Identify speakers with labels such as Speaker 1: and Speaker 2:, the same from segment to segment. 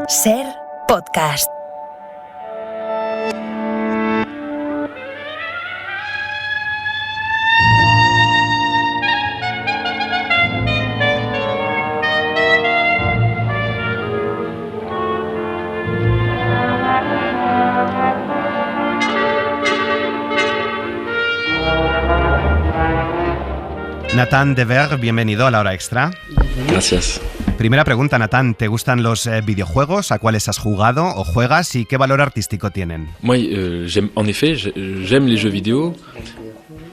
Speaker 1: Ser Podcast.
Speaker 2: Nathan Dever, bienvenido a La Hora Extra.
Speaker 3: Gracias.
Speaker 2: Primera pregunta, Nathan, ¿te gustan los videojuegos? ¿A cuáles has jugado o juegas y qué valor artístico tienen?
Speaker 3: Moi, j'aime les jeux vidéo.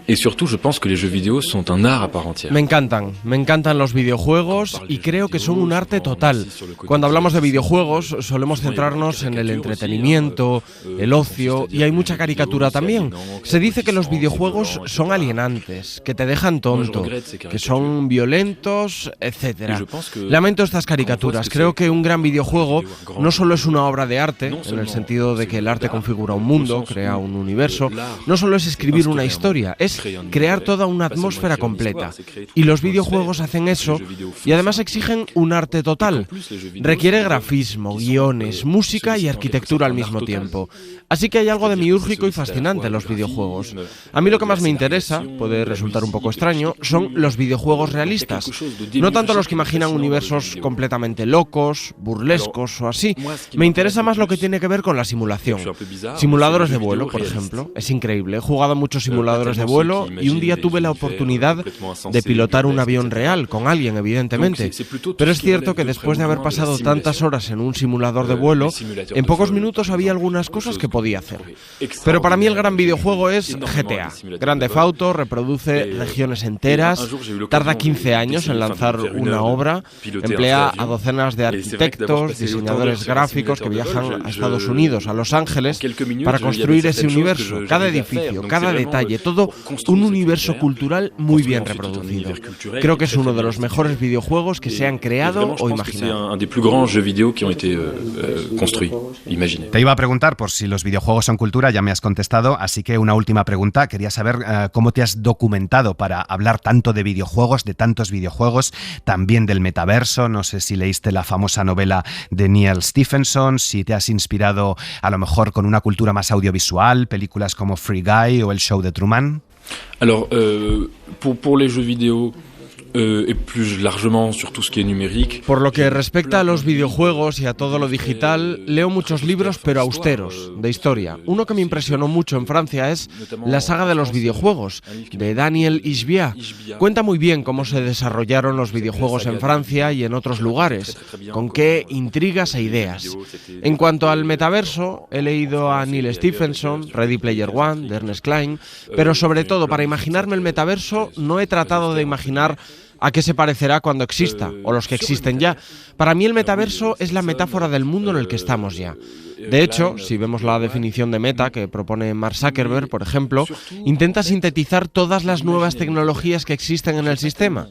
Speaker 3: Y surtout, je pense que les jeux vidéo sont un art à part entière.
Speaker 4: Me encantan los videojuegos y creo que son un arte total. Cuando hablamos de videojuegos solemos centrarnos en el entretenimiento, el ocio y hay mucha caricatura también. Se dice que los videojuegos son alienantes, que te dejan tonto, que son violentos, etc. Lamento estas caricaturas. Creo que un gran videojuego no solo es una obra de arte, en el sentido de que el arte configura un mundo, crea un universo, no solo es escribir una historia, es crear toda una atmósfera completa. Y los videojuegos hacen eso y además exigen un arte total. Requiere grafismo, guiones, música y arquitectura al mismo tiempo. Así que hay algo demiúrgico y fascinante en los videojuegos. A mí lo que más me interesa, puede resultar un poco extraño, son los videojuegos realistas. No tanto los que imaginan universos completamente locos, burlescos o así. Me interesa más lo que tiene que ver con la simulación. Simuladores de vuelo, por ejemplo. Es increíble. He jugado a muchos simuladores de vuelo y un día tuve la oportunidad de pilotar un avión real, con alguien evidentemente. Pero es cierto que después de haber pasado tantas horas en un simulador de vuelo, en pocos minutos había algunas cosas que podía hacer. Pero para mí el gran videojuego es GTA. Grand Theft Auto reproduce regiones enteras, tarda 15 años en lanzar una obra, emplea a docenas de arquitectos, diseñadores gráficos que viajan a Estados Unidos, a Los Ángeles, para construir ese universo, cada edificio, cada detalle, todo un universo cultural muy bien reproducido. Creo que es uno de los mejores videojuegos que se han creado o imaginado.
Speaker 2: Te iba a preguntar por si los videojuegos son cultura, ya me has contestado, así que una última pregunta. Quería saber cómo te has documentado para hablar tanto de videojuegos, de tantos videojuegos, también del metaverso. No sé si leíste la famosa novela de Neil Stephenson, si te has inspirado a lo mejor con una cultura más audiovisual, películas como Free Guy o El Show de Truman.
Speaker 3: Alors, pour les jeux vidéo et plus largement sur tout ce qui est numérique.
Speaker 4: Por lo que respecta a los videojuegos y a todo lo digital, leo muchos libros pero austeros, de historia. Uno que me impresionó mucho en Francia es La saga de los videojuegos, de Daniel Ishbia. Cuenta muy bien cómo se desarrollaron los videojuegos en Francia y en otros lugares, con qué intrigas e ideas. En cuanto al metaverso, he leído a Neil Stephenson, Ready Player One, de Ernest Cline, pero sobre todo para imaginarme el metaverso no he tratado de imaginar a qué se parecerá cuando exista, o los que existen ya. Para mí el metaverso es la metáfora del mundo en el que estamos ya. De hecho, si vemos la definición de meta que propone Mark Zuckerberg, por ejemplo, intenta sintetizar todas las nuevas tecnologías que existen en el sistema.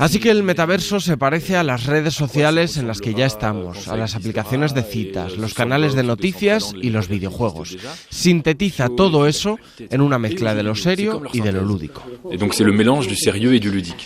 Speaker 4: Así que el metaverso se parece a las redes sociales en las que ya estamos, a las aplicaciones de citas, los canales de noticias y los videojuegos. Sintetiza todo eso en una mezcla de lo serio y de lo lúdico.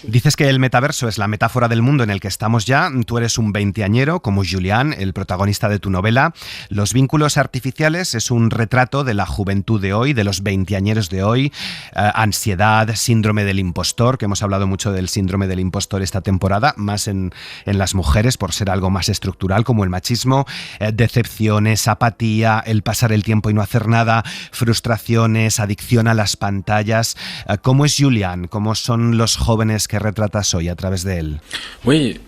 Speaker 2: Dices que el metaverso es la metáfora del mundo en el que estamos ya. Tú eres un veinteañero, como Julian, el protagonista de tu novela. Los vínculos artificiales es un retrato de la juventud de hoy, de los veinteañeros de hoy. Ansiedad, síndrome del impostor, que hemos hablado mucho del síndrome del impostor esta temporada, más en las mujeres por ser algo más estructural como el machismo, decepciones, apatía, el pasar el tiempo y no hacer nada, frustraciones, adicción a las pantallas. ¿Cómo es Julian? ¿Cómo son los jóvenes que retratas hoy a través de él?
Speaker 3: Oui,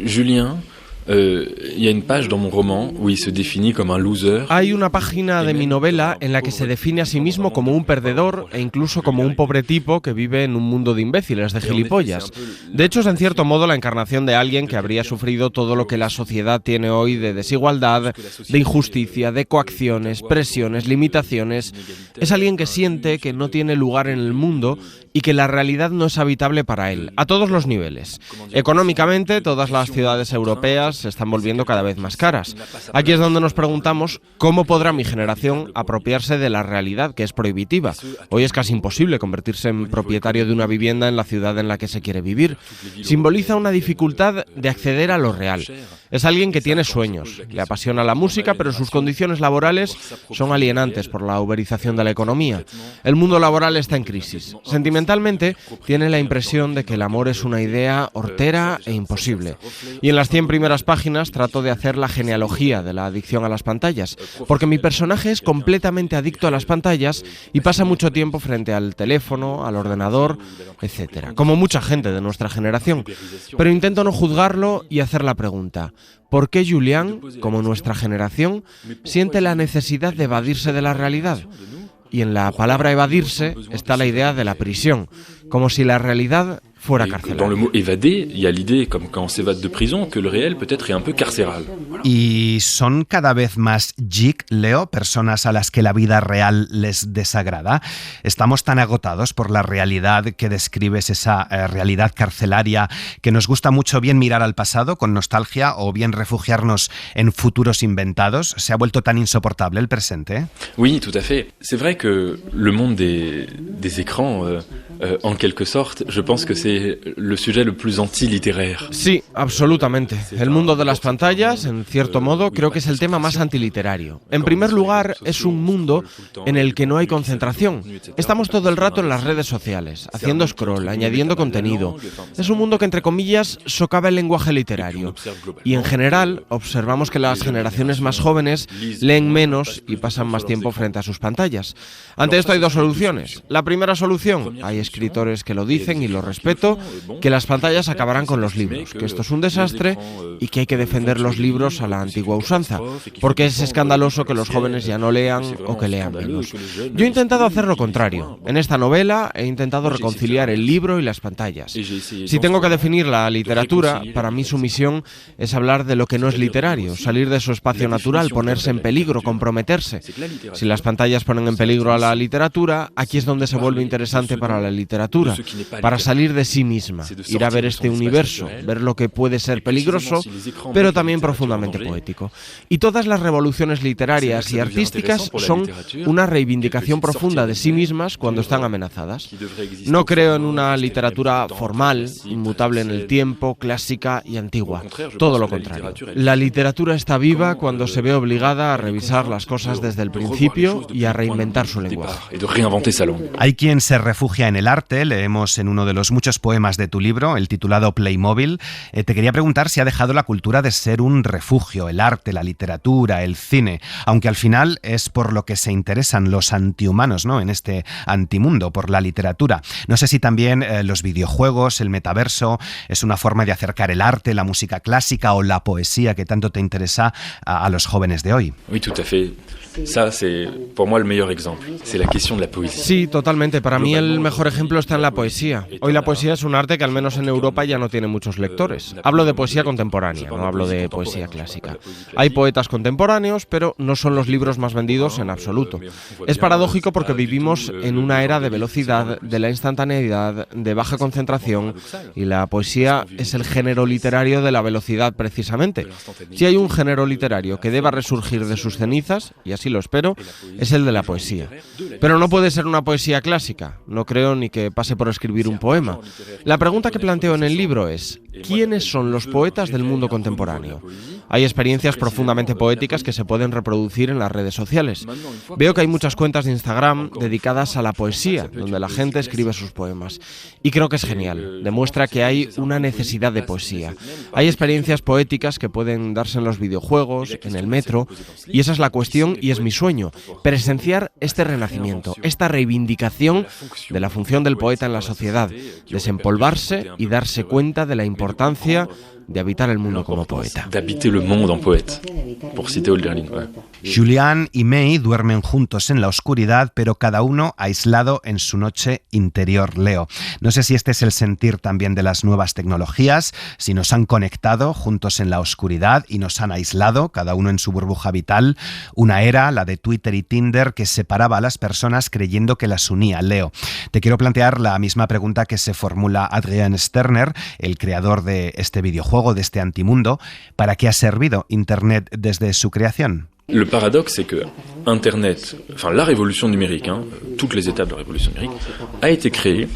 Speaker 3: Julien. Y hay una página dans mon roman où il se définit comme un loser.
Speaker 4: Hay una página de mi novela en la que se define a sí mismo como un perdedor e incluso como un pobre tipo que vive en un mundo de imbéciles, de gilipollas. De hecho, es en cierto modo la encarnación de alguien que habría sufrido todo lo que la sociedad tiene hoy de desigualdad, de injusticia, de coacciones, presiones, limitaciones. Es alguien que siente que no tiene lugar en el mundo y que la realidad no es habitable para él, a todos los niveles. Económicamente, todas las ciudades europeas se están volviendo cada vez más caras. Aquí es donde nos preguntamos cómo podrá mi generación apropiarse de la realidad, que es prohibitiva. Hoy es casi imposible convertirse en propietario de una vivienda en la ciudad en la que se quiere vivir. Simboliza una dificultad de acceder a lo real. Es alguien que tiene sueños, le apasiona la música, pero sus condiciones laborales son alienantes por la uberización de la economía. El mundo laboral está en crisis. Sentimentalmente, tiene la impresión de que el amor es una idea hortera e imposible. Y en las 100 primeras páginas trato de hacer la genealogía de la adicción a las pantallas, porque mi personaje es completamente adicto a las pantallas y pasa mucho tiempo frente al teléfono, al ordenador, etc. Como mucha gente de nuestra generación. Pero intento no juzgarlo y hacer la pregunta: ¿por qué Julián, como nuestra generación, siente la necesidad de evadirse de la realidad? Y en la palabra evadirse está la idea de la prisión, como si la realidad fuera carcelaria.
Speaker 3: Dans le mot évader, il y a l'idée, comme quand on s'évade de prison, que le réel peut-être est un peu carcéral.
Speaker 2: ¿Y son cada vez más geek, Leo, personas a las que la vida real les desagrada? ¿Estamos tan agotados por la realidad que describes, esa realidad carcelaria, que nos gusta mucho bien mirar al pasado con nostalgia o bien refugiarnos en futuros inventados? ¿Se ha vuelto tan insoportable el presente?
Speaker 3: Oui, tout à fait. C'est vrai que le monde des écrans, en quelque sorte, je pense que c'est le sujet le plus antiliteraire.
Speaker 4: Sí, absolutamente. El mundo de las pantallas, en cierto modo, creo que es el tema más antiliterario. En primer lugar, es un mundo en el que no hay concentración. Estamos todo el rato en las redes sociales, haciendo scroll, añadiendo contenido. Es un mundo que, entre comillas, socava el lenguaje literario. Y en general, observamos que las generaciones más jóvenes leen menos y pasan más tiempo frente a sus pantallas. Ante esto hay dos soluciones. La primera solución, hay escritores que lo dicen y lo respeto, que las pantallas acabarán con los libros, que esto es un desastre y que hay que defender los libros a la antigua usanza, porque es escandaloso que los jóvenes ya no lean o que lean menos. Yo he intentado hacer lo contrario. En esta novela he intentado reconciliar el libro y las pantallas. Si tengo que definir la literatura, para mí su misión es hablar de lo que no es literario, salir de su espacio natural, ponerse en peligro, comprometerse. Si las pantallas ponen en peligro a la literatura, aquí es donde se vuelve interesante para la literatura, para salir de sí misma, ir a ver este universo, ver lo que puede ser peligroso, pero también profundamente poético. Y todas las revoluciones literarias y artísticas son una reivindicación profunda de sí mismas cuando están amenazadas. No creo en una literatura formal, inmutable en el tiempo, clásica y antigua. Todo lo contrario. La literatura está viva cuando se ve obligada a revisar las cosas desde el principio y a reinventar su lenguaje.
Speaker 2: Hay quien se refugia en el arte, leemos en uno de los muchos poemas de tu libro, el titulado Playmobil. Te quería preguntar si ha dejado la cultura de ser un refugio, el arte, la literatura, el cine, aunque al final es por lo que se interesan los antihumanos, ¿no?, en este antimundo, por la literatura. No sé si también los videojuegos, el metaverso, es una forma de acercar el arte, la música clásica o la poesía que tanto te interesa a los jóvenes de hoy.
Speaker 3: Oui, tout à fait. Ça, c'est pour moi le meilleur exemple. C'est la question de la poésie.
Speaker 4: Sí, totalmente. Para mí el mejor ejemplo está en la poesía. Hoy la poesía es un arte que al menos en Europa ya no tiene muchos lectores. Hablo de poesía contemporánea, no hablo de poesía clásica. Hay poetas contemporáneos, pero no son los libros más vendidos en absoluto. Es paradójico porque vivimos en una era de velocidad, de la instantaneidad, de baja concentración, y la poesía es el género literario de la velocidad precisamente. Si hay un género literario que deba resurgir de sus cenizas, y así lo espero, es el de la poesía. Pero no puede ser una poesía clásica. No creo ni que pase por escribir un poema. La pregunta que planteo en el libro es: ¿quiénes son los poetas del mundo contemporáneo? Hay experiencias profundamente poéticas que se pueden reproducir en las redes sociales. Veo que hay muchas cuentas de Instagram dedicadas a la poesía, donde la gente escribe sus poemas. Y creo que es genial. Demuestra que hay una necesidad de poesía. Hay experiencias poéticas que pueden darse en los videojuegos, en el metro, y esa es la cuestión y es mi sueño: presenciar este renacimiento, esta reivindicación de la función del poeta en la sociedad, desempolvarse y darse cuenta de la importancia de habitar el mundo como poeta.
Speaker 3: D'habiter le monde en poète, pour citer Hölderlin. Ouais.
Speaker 2: Julian y May duermen juntos en la oscuridad, pero cada uno aislado en su noche interior, Leo. No sé si este es el sentir también de las nuevas tecnologías, si nos han conectado juntos en la oscuridad y nos han aislado, cada uno en su burbuja vital. Una era, la de Twitter y Tinder, que separaba a las personas creyendo que las unía. Leo, te quiero plantear la misma pregunta que se formula Adrian Sterner, el creador de este videojuego, de este antimundo. ¿Para qué ha servido Internet desde su creación?
Speaker 3: Le paradoxe, c'est que Internet, enfin la révolution numérique, toutes les étapes de la révolution numérique, a été créée.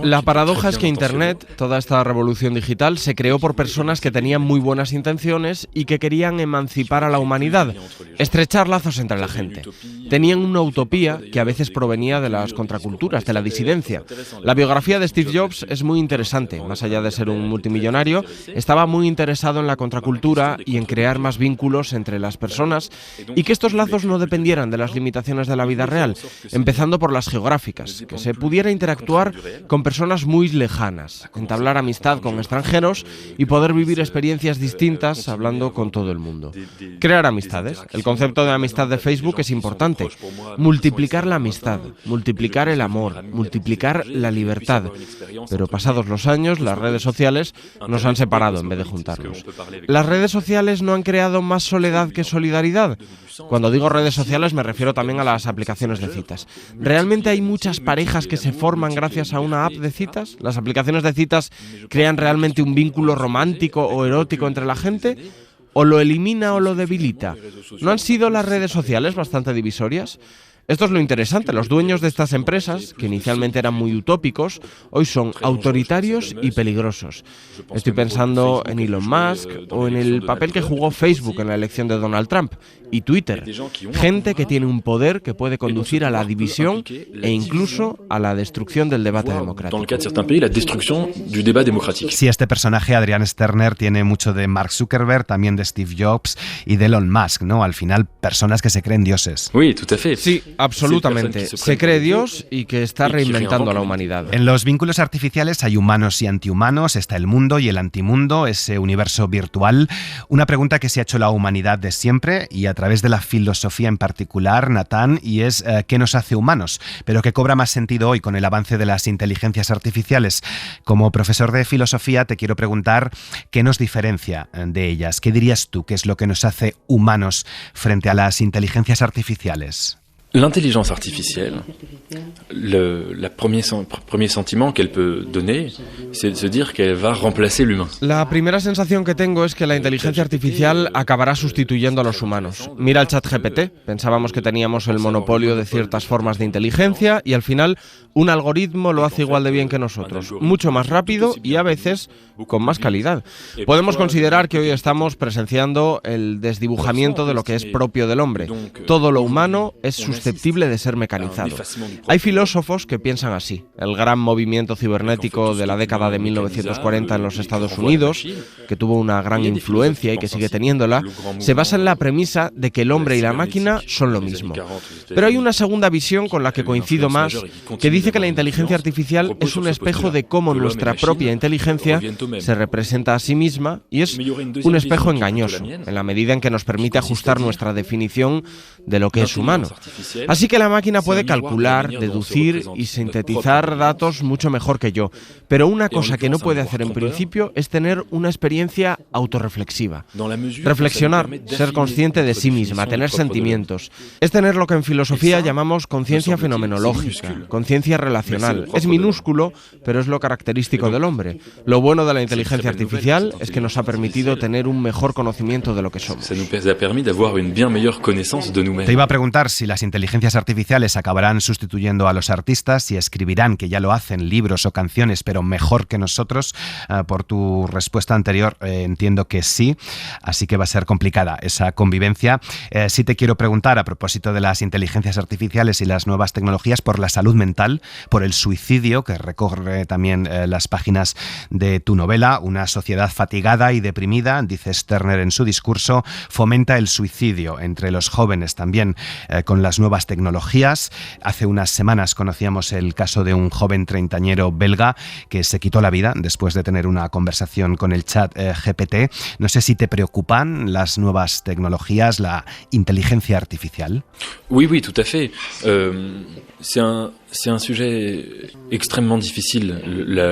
Speaker 4: La paradoja es que Internet, toda esta revolución digital, se creó por personas que tenían muy buenas intenciones y que querían emancipar a la humanidad, estrechar lazos entre la gente. Tenían una utopía que a veces provenía de las contraculturas, de la disidencia. La biografía de Steve Jobs es muy interesante. Más allá de ser un multimillonario, estaba muy interesado en la contracultura y en crear más vínculos entre las personas y que estos lazos no dependieran de las limitaciones de la vida real, empezando por las geográficas, que se pudiera interactuar con personas muy lejanas, entablar amistad con extranjeros y poder vivir experiencias distintas hablando con todo el mundo. Crear amistades. El concepto de amistad de Facebook es importante. Multiplicar la amistad, multiplicar el amor, multiplicar la libertad. Pero pasados los años, las redes sociales nos han separado en vez de juntarnos. ¿Las redes sociales no han creado más soledad que solidaridad? Cuando digo redes sociales me refiero también a las aplicaciones de citas. ¿Realmente hay muchas parejas que se forman gracias a una app de citas? ¿Las aplicaciones de citas crean realmente un vínculo romántico o erótico entre la gente? ¿O lo elimina o lo debilita? ¿No han sido las redes sociales bastante divisorias? Esto es lo interesante. Los dueños de estas empresas, que inicialmente eran muy utópicos, hoy son autoritarios y peligrosos. Estoy pensando en Elon Musk o en el papel que jugó Facebook en la elección de Donald Trump y Twitter. Gente que tiene un poder que puede conducir a la división e incluso a la destrucción del debate democrático.
Speaker 2: Sí, este personaje, Adrian Sterner, tiene mucho de Mark Zuckerberg, también de Steve Jobs y de Elon Musk, ¿no? Al final, personas que se creen dioses.
Speaker 4: Sí, absolutamente. Se cree Dios y que está reinventando a la humanidad.
Speaker 2: En los vínculos artificiales hay humanos y antihumanos, está el mundo y el antimundo, ese universo virtual. Una pregunta que se ha hecho la humanidad de siempre y a través de la filosofía en particular, Natán, y es ¿qué nos hace humanos? Pero que cobra más sentido hoy con el avance de las inteligencias artificiales. Como profesor de filosofía te quiero preguntar ¿qué nos diferencia de ellas? ¿Qué dirías tú que es lo que nos hace humanos frente a las inteligencias artificiales?
Speaker 3: L'intelligence artificielle, le premier sentiment qu'elle peut donner, c'est de se dire qu'elle va remplacer l'humain.
Speaker 4: La primera sensación que tengo es que la inteligencia artificial acabará sustituyendo a los humanos. Mira el ChatGPT, pensábamos que teníamos el monopolio de ciertas formas de inteligencia y al final un algoritmo lo hace igual de bien que nosotros, mucho más rápido y a veces con más calidad. Podemos considerar que hoy estamos presenciando el desdibujamiento de lo que es propio del hombre. Todo lo humano es susceptible de ser mecanizado. Hay filósofos que piensan así. El gran movimiento cibernético de la década de 1940 en los Estados Unidos, que tuvo una gran influencia y que sigue teniéndola, se basa en la premisa de que el hombre y la máquina son lo mismo. Pero hay una segunda visión con la que coincido más, que dice que la inteligencia artificial es un espejo de cómo nuestra propia inteligencia se representa a sí misma y es un espejo engañoso, en la medida en que nos permite ajustar nuestra definición de lo que es humano. Así que la máquina puede calcular, deducir y sintetizar datos mucho mejor que yo, pero una cosa que no puede hacer en principio es tener una experiencia autorreflexiva. Reflexionar, ser consciente de sí misma, tener sentimientos. Es tener lo que en filosofía llamamos conciencia fenomenológica, conciencia relacional. Es minúsculo, pero es lo característico del hombre. Lo bueno de la inteligencia artificial es que nos ha permitido tener un mejor conocimiento de lo que somos.
Speaker 3: Te
Speaker 2: iba a preguntar si las inteligencias artificiales acabarán sustituyendo a los artistas, si escribirán, que ya lo hacen, libros o canciones, pero mejor que nosotros. Por tu respuesta anterior entiendo que sí, así que va a ser complicada esa convivencia. Sí te quiero preguntar, a propósito de las inteligencias artificiales y las nuevas tecnologías, por la salud mental, por el suicidio, que recorre también las páginas de tu novela. Una sociedad fatigada y deprimida, dice Sterner en su discurso, fomenta el suicidio entre los jóvenes también con las nuevas nuevas tecnologías. Hace unas semanas conocíamos el caso de un joven treintañero belga que se quitó la vida después de tener una conversación con el chat GPT. No sé si te preocupan las nuevas tecnologías, la inteligencia artificial.
Speaker 3: Oui, tout à fait. C'est un sujet extrêmement difficile,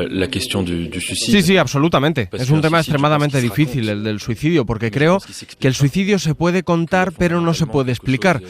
Speaker 3: la question du suicide.
Speaker 4: Sí, absolutamente. Es un tema extremadamente difícil, el del suicidio, porque creo que el suicidio se puede contar, pero no se puede explicar.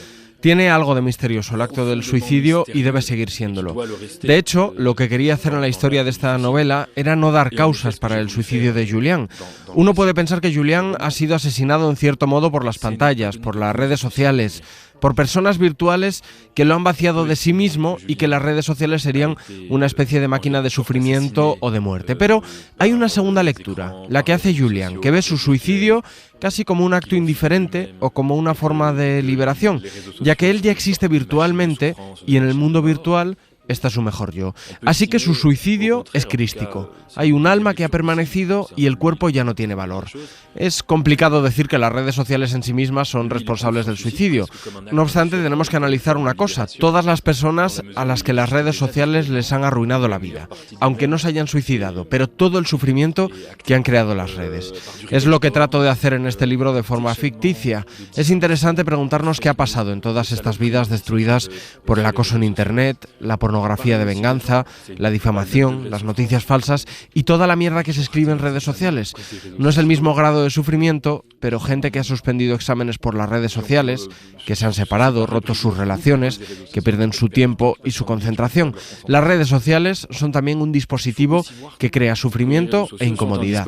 Speaker 4: Tiene algo de misterioso el acto del suicidio y debe seguir siéndolo. De hecho, lo que quería hacer en la historia de esta novela era no dar causas para el suicidio de Julian. Uno puede pensar que Julian ha sido asesinado en cierto modo por las pantallas, por las redes sociales, por personas virtuales que lo han vaciado de sí mismo y que las redes sociales serían una especie de máquina de sufrimiento o de muerte. Pero hay una segunda lectura, la que hace Julian, que ve su suicidio casi como un acto indiferente o como una forma de liberación, ya que él ya existe virtualmente y en el mundo virtual está su mejor yo. Así que su suicidio es crístico. Hay un alma que ha permanecido y el cuerpo ya no tiene valor. Es complicado decir que las redes sociales en sí mismas son responsables del suicidio. No obstante, tenemos que analizar una cosa. Todas las personas a las que las redes sociales les han arruinado la vida, aunque no se hayan suicidado, pero todo el sufrimiento que han creado las redes. Es lo que trato de hacer en este libro de forma ficticia. Es interesante preguntarnos qué ha pasado en todas estas vidas destruidas por el acoso en Internet, la pornografía de venganza, la difamación, las noticias falsas y toda la mierda que se escribe en redes sociales. No es el mismo grado de sufrimiento, pero gente que ha suspendido exámenes por las redes sociales, que se han separado, roto sus relaciones, que pierden su tiempo y su concentración. Las redes sociales son también un dispositivo que crea sufrimiento e incomodidad.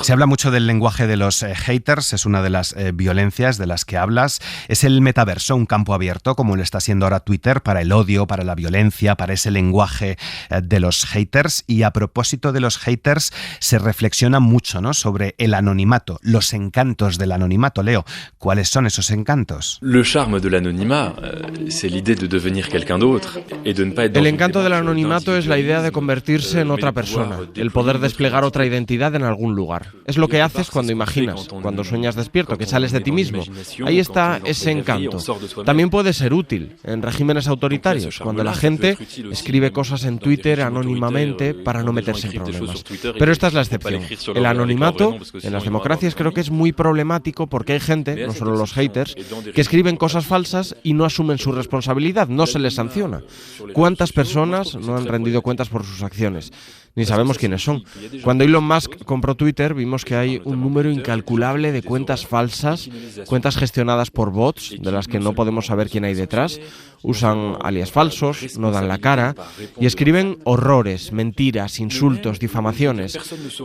Speaker 2: Se habla mucho del lenguaje de los haters, es una de las violencias de las que hablas. Es el metaverso, un campo abierto, como lo está siendo ahora Twitter, para el odio, para la violencia, para ese lenguaje de los haters. Y a propósito de los haters, se reflexiona mucho, ¿no?, sobre el anonimato, los encantos del anonimato. Leo, ¿cuáles son esos encantos?
Speaker 3: Le charme de l'anonymat, c'est l'idée de devenir quelqu'un d'autre et de ne pas être.
Speaker 4: El encanto del anonimato es la idea de convertirse en otra persona, el poder desplegar otra identidad en algún lugar. Es lo que haces cuando imaginas, cuando sueñas despierto, que sales de ti mismo. Ahí está ese encanto. También puede ser útil en regímenes autoritarios, cuando la gente escribe cosas en Twitter anónimamente para no meterse en problemas. Pero esta es la excepción. El anonimato en las democracias creo que es muy problemático porque hay gente, no solo los haters, que escriben cosas falsas y no asumen su responsabilidad, no se les sanciona. ¿Cuántas personas no han rendido cuentas por sus acciones? Ni sabemos quiénes son. Cuando Elon Musk compró Twitter, vimos que hay un número incalculable de cuentas falsas, cuentas gestionadas por bots, de las que no podemos saber quién hay detrás. Usan alias falsos, no dan la cara y escriben horrores, mentiras, insultos, difamaciones.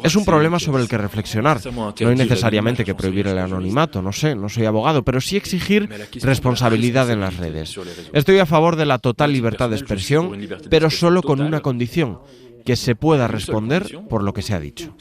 Speaker 4: Es un problema sobre el que reflexionar. No hay necesariamente que prohibir el anonimato, no sé, no soy abogado, pero sí exigir responsabilidad en las redes. Estoy a favor de la total libertad de expresión, pero solo con una condición: que se pueda responder por lo que se ha dicho.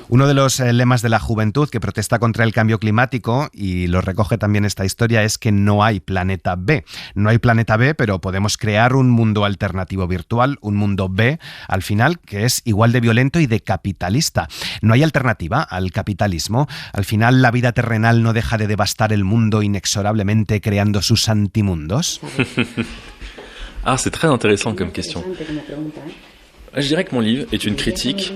Speaker 2: Uno de los lemas de la juventud que protesta contra el cambio climático, y lo recoge también esta historia, es que no hay planeta B. No hay planeta B, pero podemos crear un mundo alternativo virtual, un mundo B, al final, que es igual de violento y de capitalista. No hay alternativa al capitalismo. Al final, la vida terrenal no deja de devastar el mundo inexorablemente creando sus antimundos.
Speaker 3: Ah, c'est très intéressant comme question. Je dirais que mon livre est une critique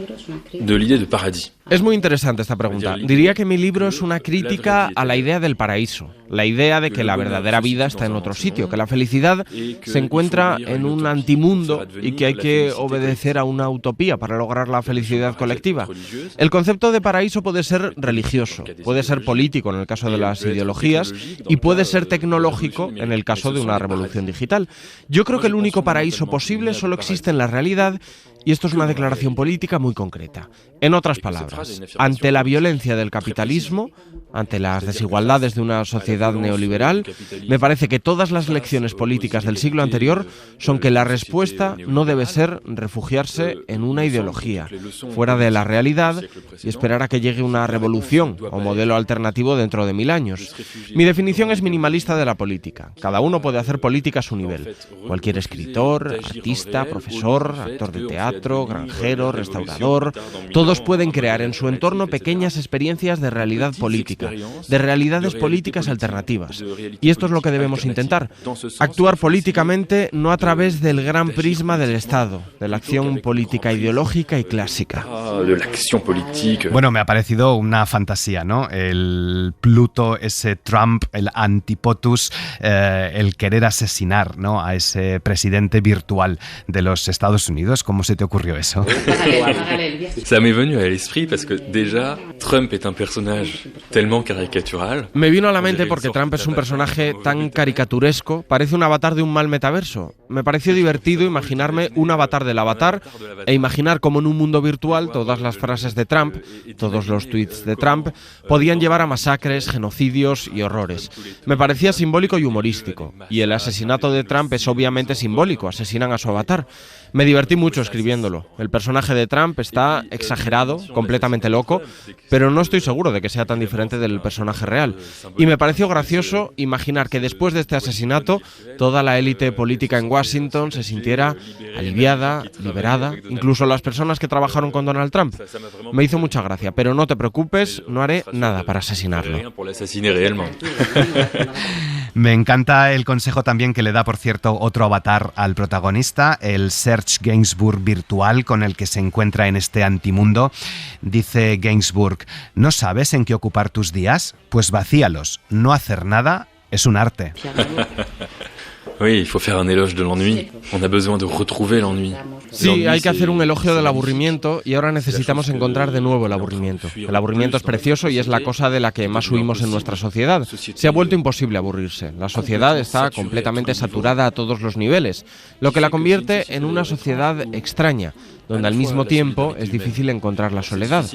Speaker 3: de l'idée de paradis.
Speaker 4: Es muy interesante esta pregunta. Diría que mi libro es una crítica a la idea del paraíso, la idea de que la verdadera vida está en otro sitio, que la felicidad se encuentra en un antimundo y que hay que obedecer a una utopía para lograr la felicidad colectiva. El concepto de paraíso puede ser religioso, puede ser político en el caso de las ideologías y puede ser tecnológico en el caso de una revolución digital. Yo creo que el único paraíso posible solo existe en la realidad. Y esto es una declaración política muy concreta. En otras palabras, ante la violencia del capitalismo, ante las desigualdades de una sociedad neoliberal, me parece que todas las lecciones políticas del siglo anterior son que la respuesta no debe ser refugiarse en una ideología, fuera de la realidad, y esperar a que llegue una revolución o modelo alternativo dentro de 1000 años. Mi definición es minimalista de la política. Cada uno puede hacer política a su nivel. Cualquier escritor, artista, profesor, actor de teatro, teatro, granjero, restaurador. Todos pueden crear en su entorno pequeñas experiencias de realidad política, de realidades políticas alternativas. Y esto es lo que debemos intentar. Actuar políticamente no a través del gran prisma del Estado, de la acción política ideológica y clásica.
Speaker 2: Bueno, me ha parecido una fantasía, ¿no? El Pluto, ese Trump, el antipotus, el querer asesinar, ¿no?, a ese presidente virtual de los Estados Unidos. ¿Cómo se te ocurrió eso?
Speaker 3: Ça m'est venu à l'esprit parce que déjà Trump est un personnage tellement caricatural.
Speaker 4: Me vino a la mente porque Trump es un personaje tan caricaturesco, parece un avatar de un mal metaverso. Me pareció divertido imaginarme un avatar del avatar e imaginar cómo en un mundo virtual todas las frases de Trump, todos los tweets de Trump, podían llevar a masacres, genocidios y horrores. Me parecía simbólico y humorístico. Y el asesinato de Trump es obviamente simbólico, asesinan a su avatar. Me divertí mucho escribiéndolo. El personaje de Trump está exagerado, completamente loco, pero no estoy seguro de que sea tan diferente del personaje real. Y me pareció gracioso imaginar que después de este asesinato, toda la élite política en Washington se sintiera aliviada, liberada, incluso las personas que trabajaron con Donald Trump. Me hizo mucha gracia, pero no te preocupes, no haré nada para asesinarlo.
Speaker 2: Me encanta el consejo también que le da, por cierto, otro avatar al protagonista, el Serge Gainsbourg virtual con el que se encuentra en este antimundo. Dice Gainsbourg: ¿no sabes en qué ocupar tus días? Pues vacíalos. No hacer nada es un arte.
Speaker 3: Oui, il faut faire un éloge de l'ennui. On a besoin de retrouver l'ennui.
Speaker 4: Sí, hay que hacer un elogio del aburrimiento y ahora necesitamos encontrar de nuevo el aburrimiento. El aburrimiento es precioso y es la cosa de la que más huimos en nuestra sociedad. Se ha vuelto imposible aburrirse. La sociedad está completamente saturada a todos los niveles, lo que la convierte en una sociedad extraña, donde al mismo tiempo es difícil encontrar la soledad.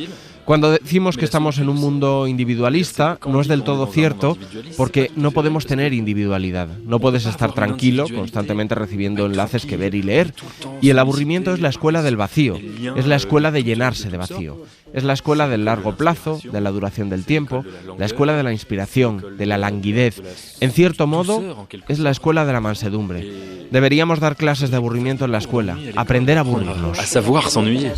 Speaker 4: Cuando decimos que estamos en un mundo individualista, no es del todo cierto, porque no podemos tener individualidad. No puedes estar tranquilo constantemente recibiendo enlaces que ver y leer. Y el aburrimiento es la escuela del vacío, es la escuela de llenarse de vacío. Es la escuela del largo plazo, de la duración del tiempo, la escuela de la inspiración, de la languidez. En cierto modo, es la escuela de la mansedumbre. Deberíamos dar clases de aburrimiento en la escuela, aprender a aburrirnos.
Speaker 3: A savoir s'ennuyer.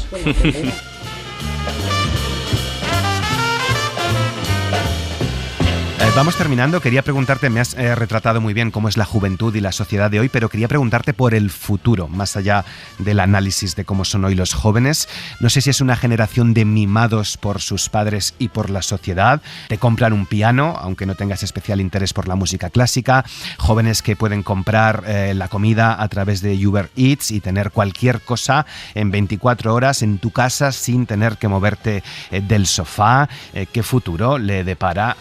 Speaker 2: Vamos terminando. Quería preguntarte, me has retratado muy bien cómo es la juventud y la sociedad de hoy, pero quería preguntarte por el futuro, más allá del análisis de cómo son hoy los jóvenes. No sé si es una generación de mimados por sus padres y por la sociedad. Te compran un piano, aunque no tengas especial interés por la música clásica. Jóvenes que pueden comprar la comida a través de Uber Eats y tener cualquier cosa en 24 horas en tu casa sin tener que moverte del sofá. ¿Qué futuro le depara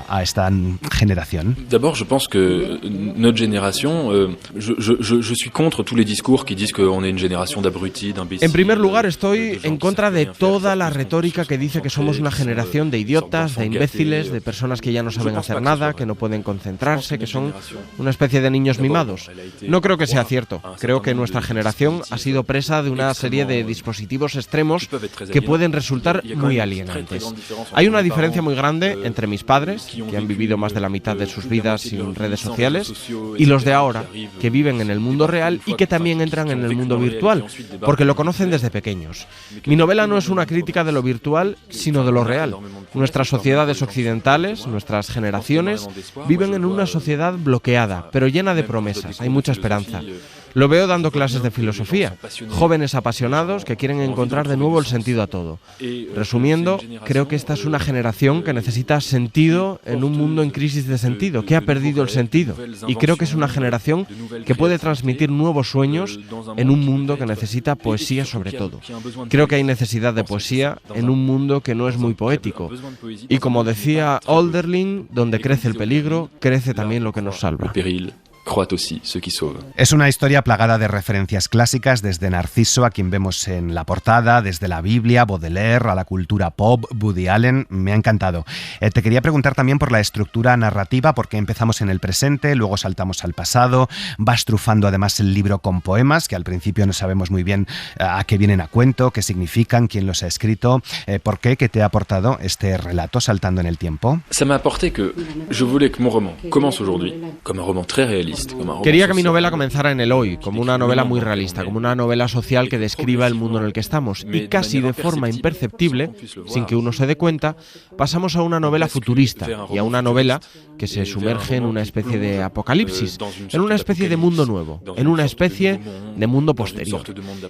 Speaker 2: a esta generación?
Speaker 3: D'abord, je pense que notre génération, je suis contre tous les discours qui disent qu'on est une génération d'abrutis, d'imbéciles.
Speaker 4: En primer lugar, estoy en contra de toda la retórica que dice que somos una generación de idiotas, de imbéciles, de personas que ya no saben hacer nada, que no pueden concentrarse, que son una especie de niños mimados. No creo que sea cierto. Creo que nuestra generación ha sido presa de una serie de dispositivos extremos que pueden resultar muy alienantes. Hay una diferencia muy grande entre mis padres, que han vivido más de la mitad de sus vidas sin redes sociales, y los de ahora, que viven en el mundo real y que también entran en el mundo virtual, porque lo conocen desde pequeños. Mi novela no es una crítica de lo virtual, sino de lo real. Nuestras sociedades occidentales, nuestras generaciones, viven en una sociedad bloqueada, pero llena de promesas. Hay mucha esperanza. Lo veo dando clases de filosofía, jóvenes apasionados que quieren encontrar de nuevo el sentido a todo. Resumiendo, creo que esta es una generación que necesita sentido en un mundo en crisis de sentido, que ha perdido el sentido. Y creo que es una generación que puede transmitir nuevos sueños en un mundo que necesita poesía sobre todo. Creo que hay necesidad de poesía en un mundo que no es muy poético. Y como decía Hölderlin, donde crece el peligro, crece también lo que nos salva.
Speaker 2: Es una historia plagada de referencias clásicas, desde Narciso, a quien vemos en la portada, desde la Biblia, Baudelaire, a la cultura pop, Woody Allen. Me ha encantado. Te quería preguntar también por la estructura narrativa, porque empezamos en el presente, luego saltamos al pasado, vas trufando además el libro con poemas, que al principio no sabemos muy bien a qué vienen a cuento, qué significan, quién los ha escrito. ¿Por qué? ¿Qué te ha aportado este relato saltando en el tiempo?
Speaker 3: Ça m'a apporté que je voulais que mon roman commence aujourd'hui, comme un roman très réaliste.
Speaker 4: Quería que mi novela comenzara en el hoy, como una novela muy realista, como una novela social que describa el mundo en el que estamos. Y casi de forma imperceptible, sin que uno se dé cuenta, pasamos a una novela futurista y a una novela que se sumerge en una especie de apocalipsis, en una especie de mundo nuevo, en una especie de mundo posterior.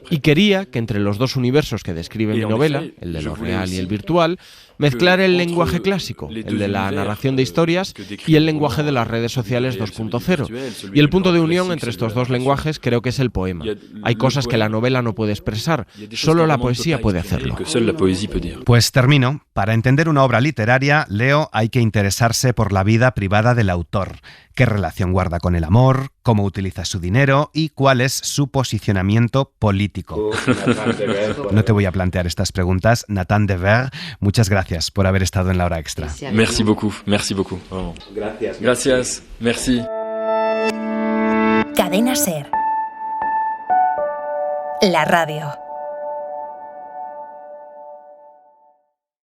Speaker 4: Y quería que entre los dos universos que describe mi novela, el de lo real y el virtual, mezclar el lenguaje clásico, el de la narración de historias, y el lenguaje de las redes sociales 2.0. Y el punto de unión entre estos dos lenguajes creo que es el poema. Hay cosas que la novela no puede expresar, solo la poesía puede hacerlo.
Speaker 2: Pues termino. Para entender una obra literaria, Leo, hay que interesarse por la vida privada del autor. ¿Qué relación guarda con el amor? ¿Cómo utiliza su dinero? ¿Y cuál es su posicionamiento político? No te voy a plantear estas preguntas. Nathan Dever, muchas gracias por haber estado en La Hora Extra.
Speaker 3: Merci beaucoup, vraiment. Gracias, merci.
Speaker 1: Cadena SER. La radio.